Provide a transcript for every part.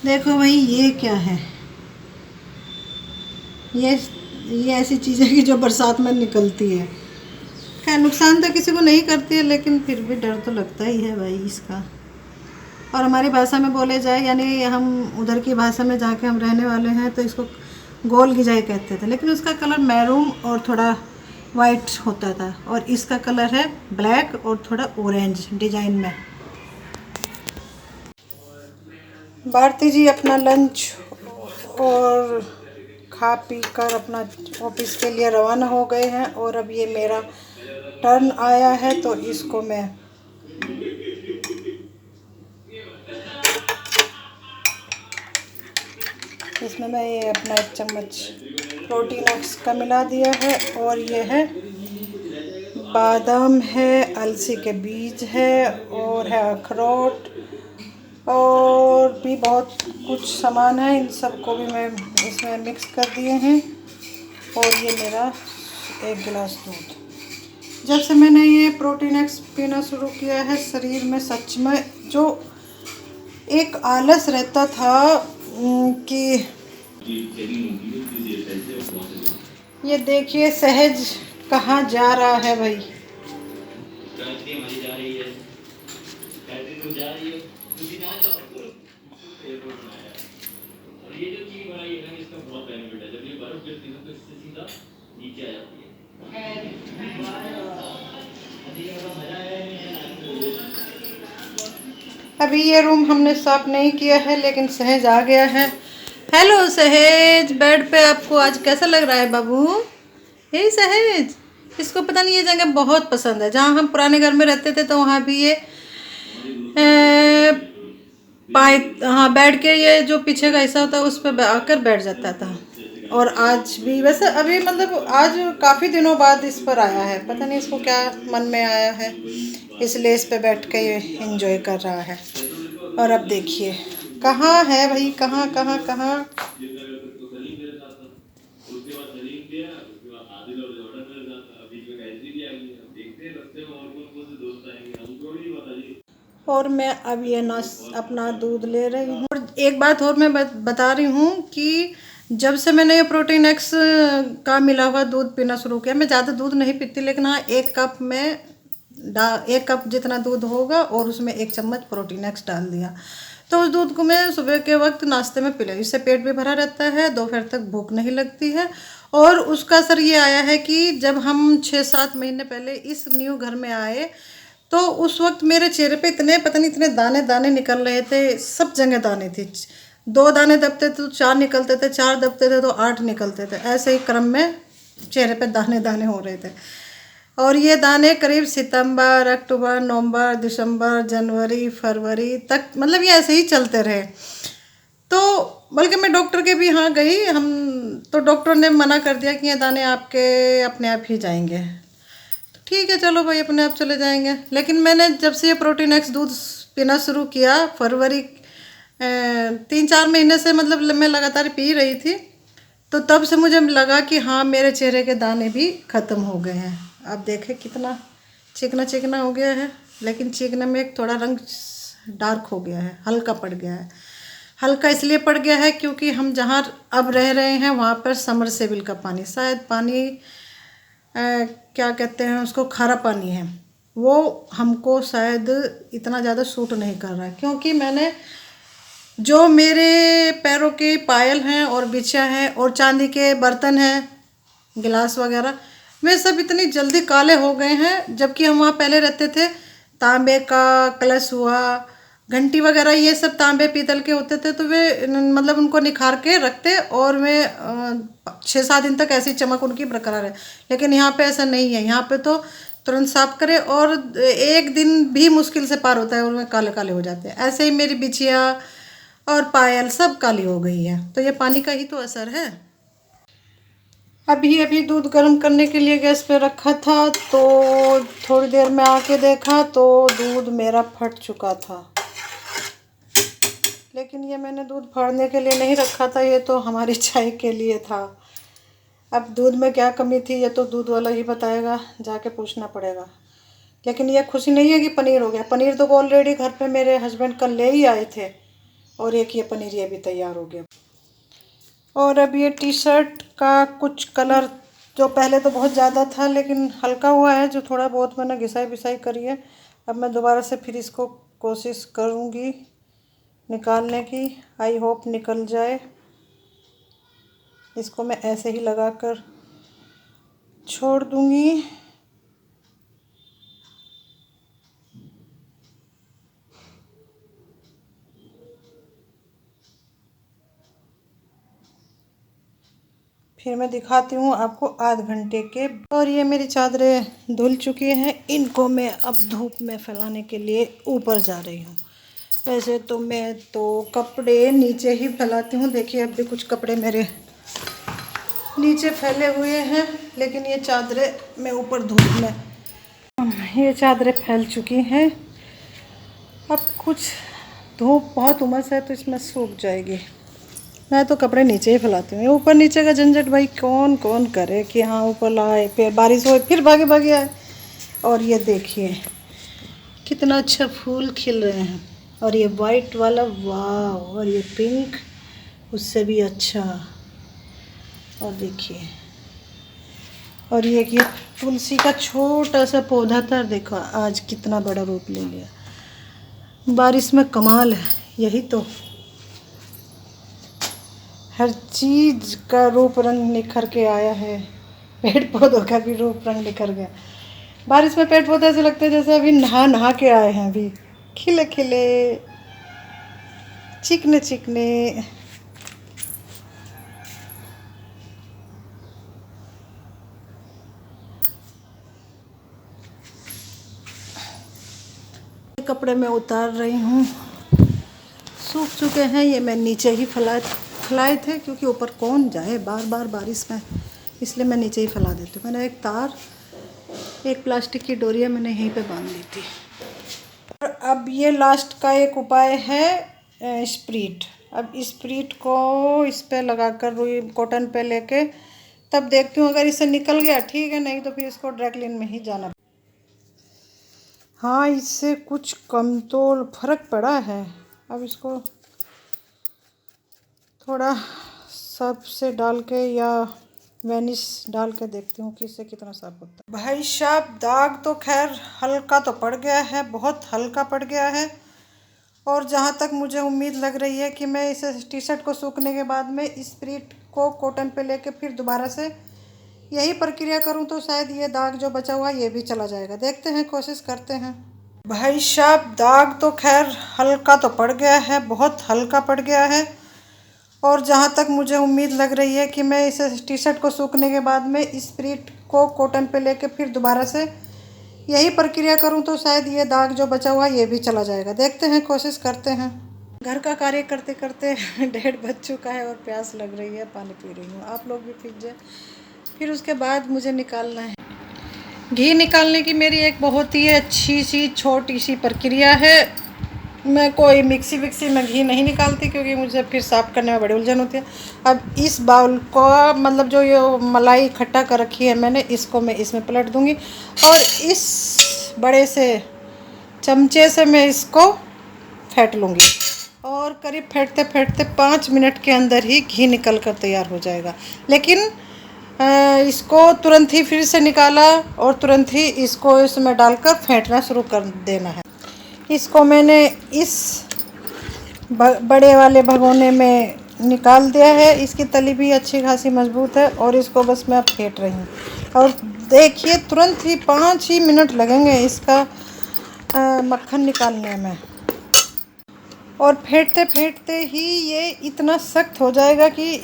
देखो भाई ये क्या है, ये ये ऐसी चीज़ है कि जो बरसात में निकलती है। खैर नुकसान तो किसी को नहीं करती है, लेकिन फिर भी डर तो लगता ही है भाई इसका। और हमारी भाषा में बोले जाए, यानी हम उधर की भाषा में जहाँ के हम रहने वाले हैं, तो इसको गोल गिजाई कहते थे, लेकिन उसका कलर मैरून और थोड़ा वाइट होता था, और इसका कलर है ब्लैक और थोड़ा ऑरेंज डिजाइन में। भारती जी अपना लंच और खा पी कर अपना ऑफिस के लिए रवाना हो गए हैं, और अब ये मेरा टर्न आया है, तो इसको मैं इसमें मैं ये अपना 1 चम्मच प्रोटीन एक्स का मिला दिया है, और ये है बादाम है, अलसी के बीज है, और है अखरोट, और भी बहुत कुछ सामान है। इन सबको भी मैं इसमें मिक्स कर दिए हैं, और ये मेरा 1 गिलास दूध। जब से मैंने ये प्रोटीन एक्स पीना शुरू किया है, शरीर में सच में जो एक आलस रहता था कि ये देखिए सहज कहाँ जा रहा है भाई। अभी ये रूम हमने साफ नहीं किया है, लेकिन सहज आ गया है। हेलो सहज, बेड पे आपको आज कैसा लग रहा है बाबू? हे सहज, इसको पता नहीं ये जगह बहुत पसंद है। जहाँ हम पुराने घर में रहते थे तो वहाँ भी ये पाए, हाँ बैठ के ये जो पीछे का हिस्सा होता है उस पर आकर बैठ जाता था। और आज भी वैसे अभी मतलब आज काफ़ी दिनों बाद इस पर आया है, पता नहीं इसको क्या मन में आया है, इसलिए इस पे बैठ के ये एंजॉय कर रहा है। और अब देखिए कहाँ है भाई, कहाँ कहाँ कहाँ। और मैं अब ये अपना दूध ले रही हूँ। और एक बात और मैं बता रही हूँ कि जब से मैंने ये प्रोटीन एक्स का मिला हुआ दूध पीना शुरू किया, मैं ज़्यादा दूध नहीं पीती, लेकिन हाँ 1 कप में 1 कप जितना दूध होगा और उसमें 1 चम्मच प्रोटीन एक्स डाल दिया, तो उस दूध को मैं सुबह के वक्त नाश्ते में पी लेती। इससे पेट भी भरा रहता है, दोपहर तक भूख नहीं लगती है। और उसका असर ये आया है कि जब हम 6-7 महीने पहले इस न्यू घर में आए, तो उस वक्त मेरे चेहरे पे इतने पता नहीं इतने दाने दाने निकल रहे थे, सब जगह दाने थे। 2 दाने दबते थे तो 4 निकलते थे, 4 दबते थे तो 8 निकलते थे, ऐसे ही क्रम में चेहरे पे दाने दाने हो रहे थे। और ये दाने करीब सितंबर, अक्टूबर, नवंबर, दिसंबर, जनवरी, फरवरी तक मतलब ये ऐसे ही चलते रहे। तो बल्कि मैं डॉक्टर के भी यहाँ गई, हम तो डॉक्टर ने मना कर दिया कि ये दाने आपके अपने आप ही जाएंगे। ठीक है चलो भाई, अपने आप चले जाएंगे। लेकिन मैंने जब से ये प्रोटीन एक्स दूध पीना शुरू किया, फरवरी 3-4 महीने से मतलब मैं लगातार पी रही थी, तो तब से मुझे लगा कि हाँ मेरे चेहरे के दाने भी ख़त्म हो गए हैं। अब देखें कितना चिकना चिकना हो गया है, लेकिन चिकने में एक थोड़ा रंग डार्क हो गया है, हल्का पड़ गया है। हल्का इसलिए पड़ गया है क्योंकि हम जहाँ अब रह रहे हैं वहाँ पर समरसेबिल का पानी, शायद पानी क्या कहते हैं उसको, खारा पानी है, वो हमको शायद इतना ज़्यादा सूट नहीं कर रहा है। क्योंकि मैंने जो मेरे पैरों के पायल हैं और बिछिया हैं और चांदी के बर्तन हैं, गिलास वगैरह, वे सब इतनी जल्दी काले हो गए हैं। जबकि हम वहाँ पहले रहते थे, तांबे का कलश हुआ, घंटी वगैरह ये सब तांबे पीतल के होते थे, तो वे मतलब उनको निखार के रखते और वे 6-7 दिन तक ऐसी चमक उनकी बरकरार है। लेकिन यहाँ पे ऐसा नहीं है, यहाँ पे तो तुरंत साफ करे और 1 दिन भी मुश्किल से पार होता है और वे काले काले हो जाते हैं। ऐसे ही मेरी बिछिया और पायल सब काली हो गई है, तो ये पानी का ही तो असर है। अभी अभी दूध गर्म करने के लिए गैस पे रखा था, तो थोड़ी देर में आके देखा तो दूध मेरा फट चुका था। लेकिन ये मैंने दूध फाड़ने के लिए नहीं रखा था, ये तो हमारी चाय के लिए था। अब दूध में क्या कमी थी ये तो दूध वाला ही बताएगा, जाके पूछना पड़ेगा। लेकिन ये खुशी नहीं है कि पनीर हो गया। पनीर तो ऑलरेडी घर पे मेरे हस्बैंड कल ले ही आए थे, और एक ये पनीर ये भी तैयार हो गया। और अब ये टी शर्ट का कुछ कलर जो पहले तो बहुत ज़्यादा था लेकिन हल्का हुआ है, जो थोड़ा बहुत मैंने घिसाई पिसाई करी है। अब मैं दोबारा से फिर इसको कोशिश करूँगी निकालने की। आई होप निकल जाए। इसको मैं ऐसे ही लगा कर छोड़ दूँगी। फिर मैं दिखाती हूँ आपको आध घंटे के। और ये मेरी चादरें धुल चुकी हैं, इनको मैं अब धूप में फैलाने के लिए ऊपर जा रही हूँ। वैसे तो मैं तो कपड़े नीचे ही फैलाती हूँ। देखिए अब भी कुछ कपड़े मेरे नीचे फैले हुए हैं, लेकिन ये चादरें मैं ऊपर धूप में, ये चादरें फैल चुकी हैं। अब कुछ धूप बहुत उमस है तो इसमें सूख जाएगी। मैं तो कपड़े नीचे ही फैलाती हूँ। ऊपर नीचे का झंझट भाई कौन कौन करे कि हाँ ऊपर लाए फिर बारिश हो फिर भागे भागे आए। और ये देखिए कितना अच्छा फूल खिल रहे हैं। और ये वाइट वाला वाह, और ये पिंक उससे भी अच्छा। और देखिए, और ये तुलसी का छोटा सा पौधा था, देखो आज कितना बड़ा रूप ले लिया। बारिश में कमाल है। यही तो हर चीज़ का रूप रंग निखर के आया है। पेड़ पौधों का भी रूप रंग निखर गया। बारिश में पेड़ पौधे ऐसे लगते हैं जैसे अभी नहा नहा के आए हैं, अभी खिले खिले चिकने चिकने। कपड़े मैं उतार रही हूँ, सूख चुके हैं। ये मैं नीचे ही फैलाए थे क्योंकि ऊपर कौन जाए बार बार बारिश में, इसलिए मैं नीचे ही फैला देती हूँ। मैंने एक तार, एक प्लास्टिक की डोरिया मैंने यहीं पे बांध दी थी। और अब ये लास्ट का एक उपाय है स्प्रीट। अब स्प्रीट को इस पे लगाकर रुई कॉटन पे लेके तब देखती हूँ, अगर इससे निकल गया ठीक है, नहीं तो फिर इसको ड्राई क्लीन में ही जाना। हाँ, इससे कुछ कम तो फर्क पड़ा है। अब इसको थोड़ा सर्फ से डाल के या वेनिस डाल के देखती हूँ कि इससे कितना साफ होता है। भाई साहब दाग तो खैर हल्का तो पड़ गया है, बहुत हल्का पड़ गया है। और जहाँ तक मुझे उम्मीद लग रही है कि मैं इसे टी शर्ट को सूखने के बाद में स्प्रीट को कॉटन पे लेके फिर दोबारा से यही प्रक्रिया करूँ तो शायद ये दाग जो बचा हुआ ये भी चला जाएगा। देखते हैं, कोशिश करते हैं। भाई साहब दाग तो खैर हल्का तो पड़ गया है, बहुत हल्का पड़ गया है। और जहाँ तक मुझे उम्मीद लग रही है कि मैं इसे टी शर्ट को सूखने के बाद में स्प्रीट को कॉटन पे लेके फिर दोबारा से यही प्रक्रिया करूँ तो शायद ये दाग जो बचा हुआ ये भी चला जाएगा। देखते हैं, कोशिश करते हैं। घर का कार्य करते करते 1:30 बज चुका है और प्यास लग रही है, पानी पी रही हूँ। आप लोग भी पीजिए। फिर उसके बाद मुझे निकालना है। घी निकालने की मेरी एक बहुत ही अच्छी सी छोटी सी प्रक्रिया है। मैं कोई मिक्सी विक्सी में घी नहीं निकालती क्योंकि मुझे फिर साफ़ करने में बड़ी उलझन होती है। अब इस बाउल को, मतलब जो ये मलाई इकट्ठा कर रखी है मैंने, इसको मैं इसमें पलट दूँगी और इस बड़े से चमचे से मैं इसको फेंट लूँगी। और करीब फेंटते फेंटते 5 मिनट के अंदर ही घी निकल कर तैयार हो जाएगा। लेकिन इसको तुरंत ही फिर से निकाला और तुरंत ही इसको इसमें डालकर फेंटना शुरू कर देना है। इसको मैंने इस बड़े वाले भगोने में निकाल दिया है। इसकी तली भी अच्छी खासी मजबूत है और इसको बस मैं अब फेंट रही हूँ। और देखिए तुरंत ही 5 ही मिनट लगेंगे इसका मक्खन निकालने में। और फेंटते फेंटते ही ये इतना सख्त हो जाएगा कि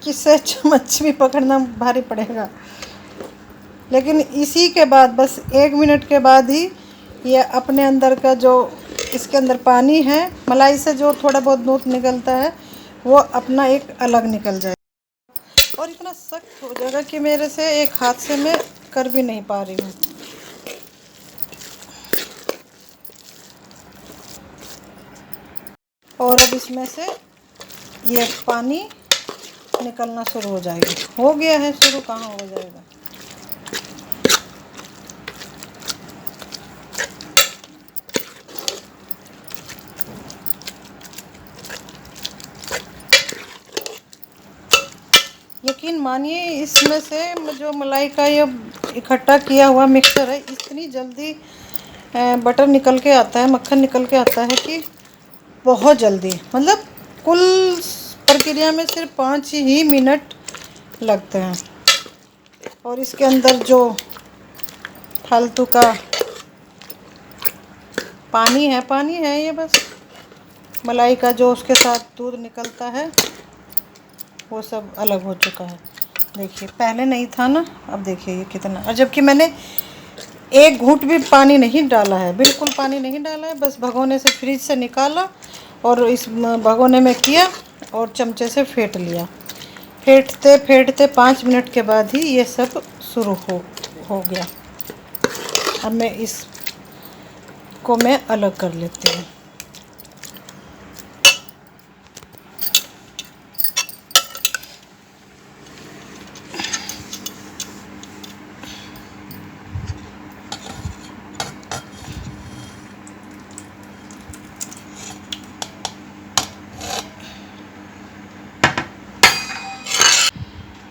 किससे चम्मच भी पकड़ना भारी पड़ेगा। लेकिन इसी के बाद बस 1 मिनट के बाद ही ये अपने अंदर का जो इसके अंदर पानी है, मलाई से जो थोड़ा बहुत दूध निकलता है, वो अपना एक अलग निकल जाएगा। और इतना सख्त हो जाएगा कि मेरे से एक हाथ से मैं कर भी नहीं पा रही हूँ। और अब इसमें से ये पानी निकलना शुरू हो जाएगा। हो गया है शुरू, कहाँ हो जाएगा। यकीन मानिए इसमें से जो मलाई का ये इकट्ठा किया हुआ मिक्सचर है, इतनी जल्दी बटर निकल के आता है, मक्खन निकल के आता है कि बहुत जल्दी, मतलब कुल प्रक्रिया में सिर्फ 5 ही मिनट लगते हैं। और इसके अंदर जो फालतू का पानी है ये बस मलाई का जो उसके साथ दूध निकलता है वो सब अलग हो चुका है। देखिए पहले नहीं था ना, अब देखिए ये कितना, और जबकि मैंने एक घूंट भी पानी नहीं डाला है, बिल्कुल पानी नहीं डाला है, बस भगोने से फ्रिज से निकाला और इस भगोने में किया और चमचे से फेंट लिया। फेंटते फेंटते 5 मिनट के बाद ही ये सब शुरू हो गया। अब मैं इसको मैं अलग कर लेती हूँ।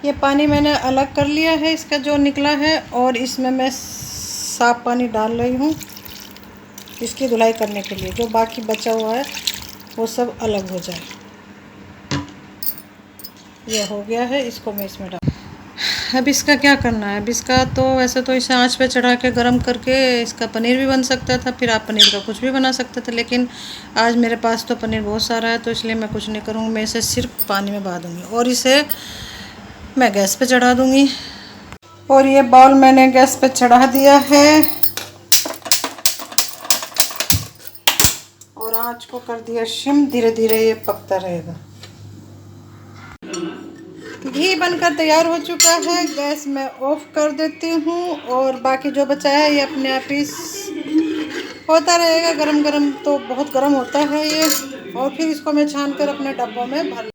ये पानी मैंने अलग कर लिया है, इसका जो निकला है, और इसमें मैं साफ पानी डाल रही हूँ इसकी धुलाई करने के लिए। जो बाकी बचा हुआ है वो सब अलग हो जाए। ये हो गया है, इसको मैं इसमें डाल। अब इसका क्या करना है? अब इसका तो वैसे तो इसे आंच पे चढ़ा के गरम करके इसका पनीर भी बन सकता था, फिर आप पनीर का कुछ भी बना सकते थे, लेकिन आज मेरे पास तो पनीर बहुत सारा है तो इसलिए मैं कुछ नहीं करूँगी। मैं इसे सिर्फ पानी में बहा दूँगी और इसे मैं गैस पे चढ़ा दूँगी। और ये बाउल मैंने गैस पे चढ़ा दिया है और आंच को कर दिया शिम। धीरे धीरे ये पकता रहेगा। घी बनकर तैयार हो चुका है, गैस मैं ऑफ कर देती हूँ और बाकी जो बचा है ये अपने आप ही होता रहेगा गरम गरम। तो बहुत गरम होता है ये। और फिर इसको मैं छान कर अपने डब्बों में भर।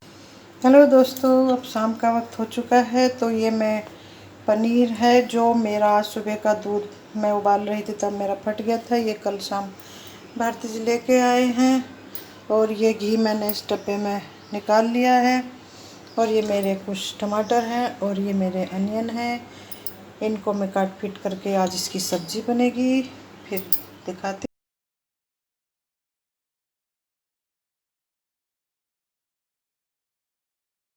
हेलो दोस्तों, अब शाम का वक्त हो चुका है तो ये मैं पनीर है जो मेरा सुबह का दूध मैं उबाल रही थी तब मेरा फट गया था, ये कल शाम भारती जी लेके आए हैं। और ये घी मैंने इस डब्बे में निकाल लिया है। और ये मेरे कुछ टमाटर हैं और ये मेरे अनियन हैं, इनको मैं काट पीट करके आज इसकी सब्ज़ी बनेगी, फिर दिखाती।